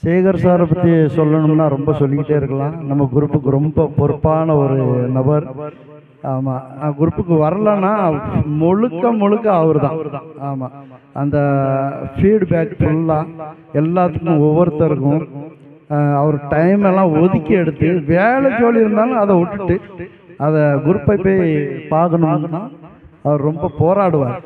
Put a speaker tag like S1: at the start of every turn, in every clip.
S1: சேகர் சாரை பற்றி சொல்லணும்னா ரொம்ப சொல்லிக்கிட்டே இருக்கலாம். நம்ம குரூப்புக்கு ரொம்ப பொறுப்பான ஒரு நபர். ஆமாம், குரூப்புக்கு வரலன்னா முழுக்க அவர் தான். ஆமாம், அந்த ஃபீட்பேக் ஃபுல்லாக எல்லாத்துக்கும் ஒவ்வொருத்தருக்கும் அவர் டைம் எல்லாம் ஒதுக்கி எடுத்து வேலை ஜோலி இருந்தாலும் அதை விட்டுட்டு அதை குரூப்பை போய் பார்க்கணும்னா அவர் ரொம்ப போராடுவார்.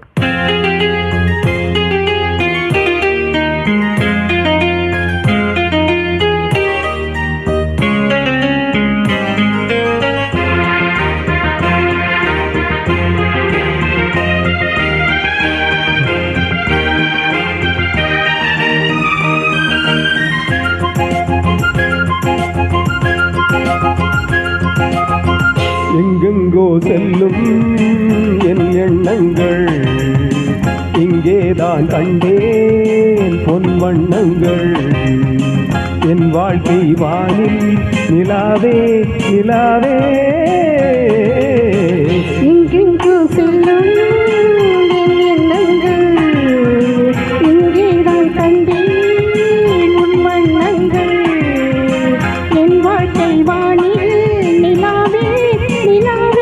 S2: எங்கெங்கோ செல்லும் என் எண்ணங்கள், இங்கேதான் கண்டேன் பொன் வண்ணங்கள். என் வாழ்க்கை வானில் நிலாவே நிலாவே.
S3: எங்கெங்கோ செல்லும் என் எண்ணங்கள், இங்கேதான் கண்டேன் பொன் வண்ணங்கள். என் வாழ்க்கை வானில் நிலாவே நிலாவே.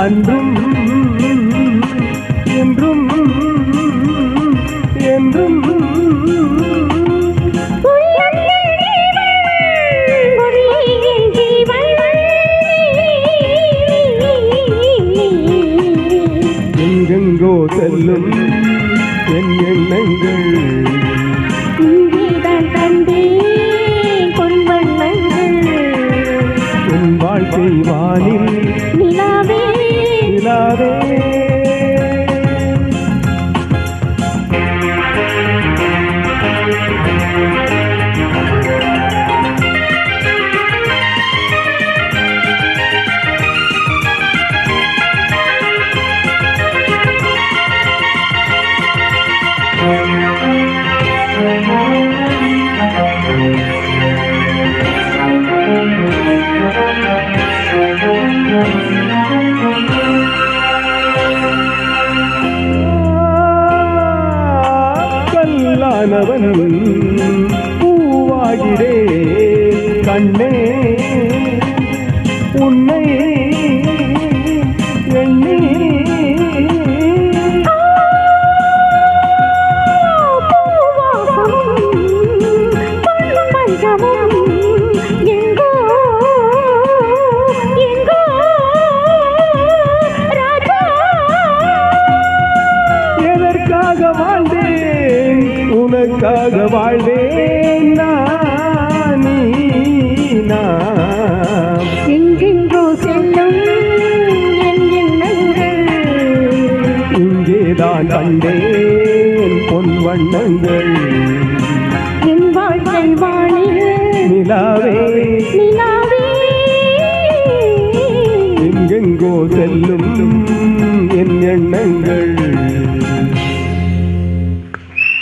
S2: அன்றும் என்றும் என்றும் எங்கெங்கோ செல்லும் என் எண்ணங்கள்,
S3: இங்கேதான் கண்டேன் பொன் வண்ணங்கள்.
S2: என் வாழ்க்கை வானில்
S3: நிலாவே
S2: நிலாவே. கல்லானவன் பூவாகிறே கண்ணே உன்னை எண்ணி. எதற்காக வாழ்ந்தேன் உனக்காக வாழ்வேன் நான்.
S3: எங்கெங்கோ செல்லும் என் எண்ணங்கள்,
S2: இங்கேதான் கண்டேன் பொன் வண்ணங்கள்.
S3: என் வாழ்க்கை வானில்
S2: நிலாவே
S3: நிலாவே.
S2: எங்கெங்கோ செல்லும்